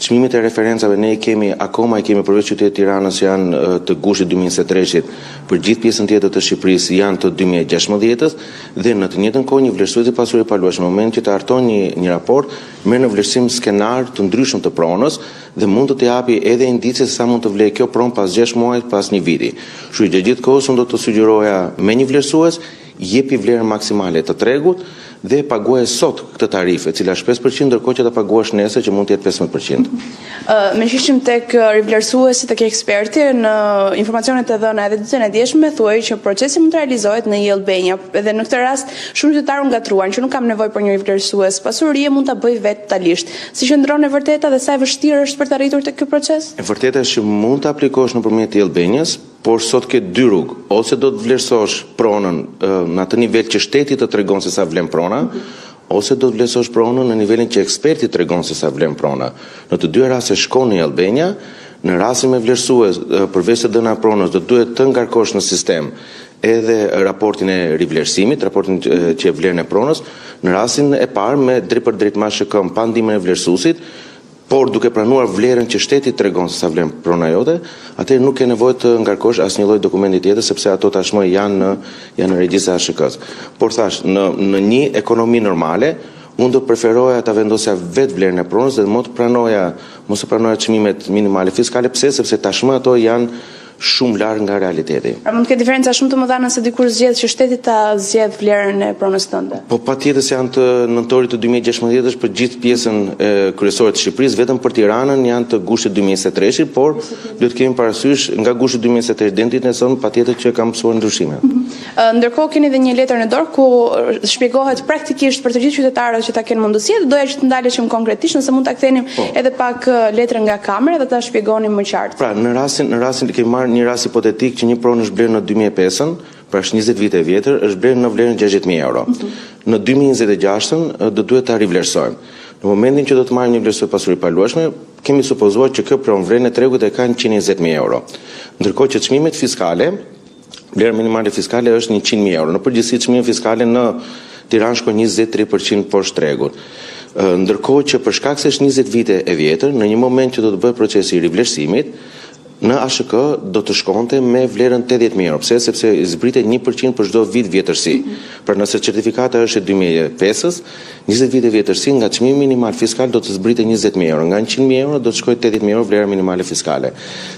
Çmimet e referencave ne akoma i kemi përveç qytetit Tiranës janë të gushtit 2023-shit, për gjithë pjesën tjetër të Shqipërisë janë të 2016-s dhe në të njëjtën kohë një vlerësues i pasurisë paluajtshme në moment që të harton një raport merr në vlerësim skenar të ndryshëm të pronës dhe mund të japi edhe indicie se sa mund të vlejë kjo pronë pas 6 muajit, pas një viti. Kështu që gjithë kohës unë do të sugjeroja me një vlerësues jepi vlerën maksimale të tregut dhe paguaj sot këtë tarifë, e cila është 5%, ndërkohë që ta paguash nesër që mund të jetë 15%. Me shishim tek rivlerësuesi, tek eksperti, në informacionet e dhëna edhe ditën e djeshme thuaj që procesi mund të realizohet në i Albania, edhe në këtë rast shumë qytetarë ngatruan që nuk kam nevojë për një rivlerësues, pasuria mund ta bëj vetë totalisht. Si qëndron e vërteta dhe sa e vështirë është për të arritur tek ky proces? E vërteta është që mund të aplikosh nëpërmjet i Albanias, por sot ke dy rrugë, ose do të vlerësosh pronën në atë nivel që shteti të tregon se sa vlen prona, ose do të vlerësosh pronën në nivelin që eksperti tregon se sa vlen prona. Në të dy rastet shkon në Albania, në rastin me vlerësues, përveç të dhëna pronës, do duhet të ngarkosh në sistem edhe raportin e rivlerësimit, raportin që e vlerën e pronës, në rastin e parë me drejt për drejt MSHK pa ndihmën e vlerësuesit, por duke pranuar vlerën që shteti tregon se sa vlen prona jote, atëherë nuk ke nevojë të ngarkosh asnjë lloj dokumenti tjetër sepse ato tashmë janë në regjistrin e ASHK-s. Por thash, në një ekonomi normale, unë do preferoja ta vendosja vetë vlerën e pronës dhe mos të pranoja çmimet minimale fiskale. Pse? Sepse tashmë ato janë shumë larg nga realiteti. Pra mund të ketë diferenca shumë të mëdha nëse dikur zgjedh që shteti ta zgjedh vlerën e pronës tënde. Po patjetër se janë të nëntorit të 2016-s për gjithë pjesën kryesore të Shqipërisë, vetëm për Tiranën janë të gushtit 2023-shit, por duhet të kemi parasysh nga gushti 2023 deri ditën e sotme patjetër që ka mësuar ndryshime. Ndërkohë keni edhe një letër në dorë ku shpjegohet praktikisht për të gjithë qytetarët që ta kenë mundësi, dhe doja që të ndaleshim konkretisht nëse mund ta kthenim edhe pak letrën nga kamera dhe ta shpjegonim më qartë. Pra, në rastin kemi marrë një rast hipotetik që një pronë është blerë në 2005-ën, pra është 20 vite e vjetër, është blerë në vlerën 60.000 euro. Në 2026-ën do duhet ta rivlerësojmë. Në momentin që do të marrim një vlerësues pasuri paluajtshme, kemi supozuar që kjo pronë vlerën e tregut e ka 120.000 euro. Ndërkohë që çmimet fiskale, vlera minimale fiskale është 100.000 euro. Në përgjithësi çmimet fiskale në Tiranë shkon 23% poshtë tregut. Ndërkohë që për shkak se është 20 vite e vjetër, në një moment që do të bëhet procesi i rivlerësimit, në ASHK do të shkonte me vlerën 80.000 euro. Pse? Sepse zbritet 1% për çdo vit vjetërsi. Pra nëse certifikata është e 2005-s, 20 vite vjetërsi nga çmimi minimal fiskal do të zbritet 20.000 euro. Nga 100.000 euro do të shkojë 80.000 euro vlera minimale fiskale.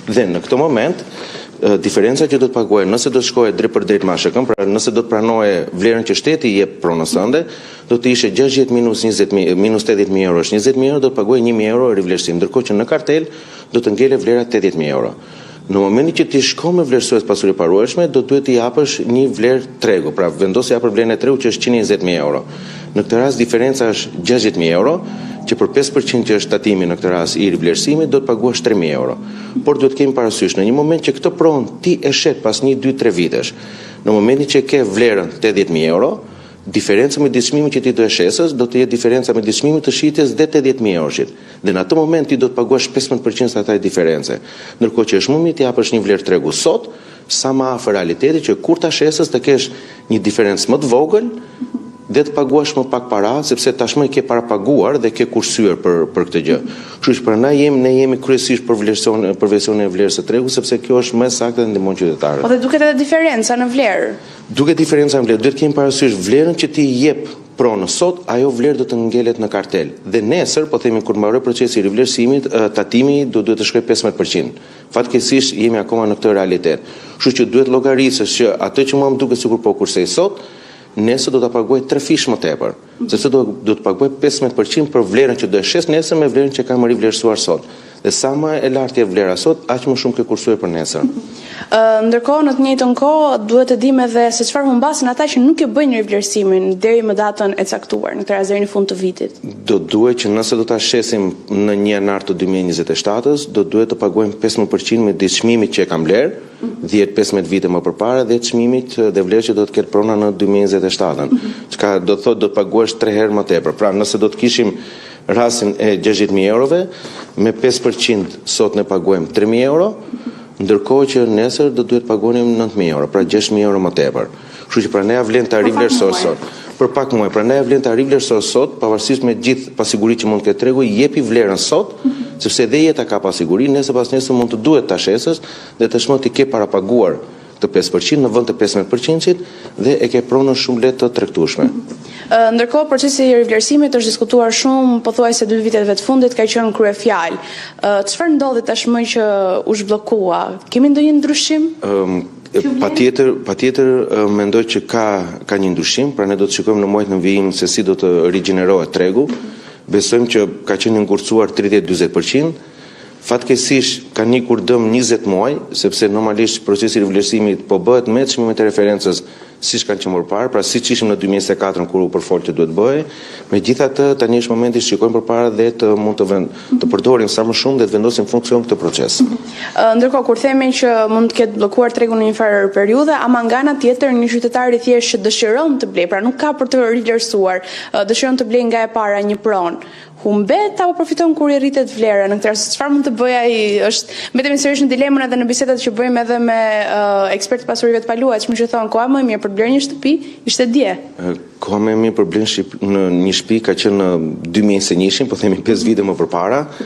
Dhe në këtë moment diferenca që do të paguaj nëse do të shkojë drejt për drejt me ASHK-n, pra nëse do të pranoje vlerën që shteti jep pronës sënde, do të ishte 60 minus 80.000 euro është 20.000 euro, do të paguaj 1.000 euro rivlerësim, ndërkohë që në kartel do të ngele vlera 80.000 euro. Në momentin që ti shkon me vlerësues pasuri paruajtshme, do duhet të japësh një vlerë tregu, pra vendos japër vlerën e tregut që është 120.000 euro. Në këtë rast diferenca është 60.000 euro, që për 5% që është tatimi në këtë rast i rivlerësimit do të paguash 3.000 euro. Por duhet kemi parasysh në një moment që këtë pronë ti e shet pas 1-2-3 vitesh, në momentin që ke vlerën 80.000 euro, diferenca me çmimit që ti do e shesës do të jetë diferenca me çmimit të shitjes dhe 80.000 euroshit. Dhe në atë moment ti do të paguash 15% sa taj diferencë. Ndërkohë që është më mirë të japësh një vlerë tregu sot, sa më afër realitetit që kur ta shesës të kesh një diferencë më të vogël dhe të paguash më pak para, sepse tashmë ke para paguar dhe ke kursyer për këtë gjë. Kështu që prandaj ne jemi kryesisht për versionin e vlerës së tregut, sepse kjo është më saktë dhe ndihmon qytetarët. Po dhe duket edhe diferenca në vlerë. Duket diferenca në vlerë, duhet kemi parasysh vlerën që ti jep pronës sot, ajo vlerë do të ngelet në kartel. Dhe nesër, po themi kur mbaroj procesi i rivlerësimit, tatimi duhet të shkojë 15%. Fatkeqësisht jemi akoma në këtë realitet. Kështu që duhet llogarisësh që atë që më duket sikur po kursej sot, nesër do ta paguaj 3 fish më tepër, sepse do të paguaj 15% për vlerën që do e shes nesër me vlerën që kam rivlerësuar sot. Dhe sa më e lartë është vlera sot, aq më shumë ke kursuar për nesër. Ndërkohë në të njëjtën kohë duhet të dimë edhe se çfarë humbasin ata që nuk e bëjnë rivlerësimin deri më datën e caktuar, në këtë rast deri në fund të vitit. Do duhet që nëse do ta shesim në 1 janar të 2027-s, do duhet të paguajmë 15% me çmimit që e kam vlerë, 10-15 vite më përpara dhe çmimit dhe vlerë që do të ketë prona në 2027-ën. Çka do të thotë do të paguash 3 herë më tepër. Pra nëse do të kishim rastin e 60.000 eurove, me 5% sot ne paguajmë 3.000 euro, ndërkohë që nesër do duhet paguanim 9.000 euro, pra 6.000 euro më tepër. Kështu që pra ne vlen ta rivlerësoj sot. Për pak muaj, pra ne vlen ta rivlerësoj sot, pavarësisht me gjithë pasiguritë që mund të ketë tregu, jepi vlerën sot, sepse edhe jeta ka pasiguri, nëse pas nesër mund të duhet ta shesësh dhe tashmë ti ke parapaguar të 5% në vend të 15% dhe e ke pronën shumë lehtë të tregtueshme. Ndërkohë, procesi i rivlerësimit është diskutuar shumë, pothuajse 2 vitet të fundit ka qenë kryefjalë. Çfarë ndodhi tashmë që u zhbllokua? Kemi ndonjë ndryshim? Patjetër mendoj që ka një ndryshim, pra ne do të shikojmë në muajt në vijim se si do të rigjenerohet tregu. Besojmë që ka qenë ngurcuar 30-40%. Fatkeqësisht ka nikur dëm 20 muaj, sepse normalisht procesi i rivlerësimit po bëhet me çmimet e referencës siç kanë qenë më parë, pra siç ishim në 2024 kur u përfol që duhet bëhej. Megjithatë, tani është momenti shikojmë përpara dhe të mund të përdorim sa më shumë dhe të vendosim funksion këtë proces. Ndërkohë, kur themi që mund të ketë bllokuar tregu në një farë periudhe, ama nga ana tjetër një qytetar i thjeshtë dëshiron të blej, pra nuk ka për të rivlerësuar, dëshiron të blej nga e para një pronë. Humbet apo përfiton kur i rritet vlera? Në këtë rast çfarë mund të bëjë ai? Mbetemi sërish në dilemën edhe në bisedat që bëjmë edhe me ekspertë pasurive të paluajtshëm që thonë koha më e mirë për blerë një shtëpi ishte dje. Koha më e mirë për blerë në një shtëpi ka qenë në 2021, po themi 5 vite më përpara.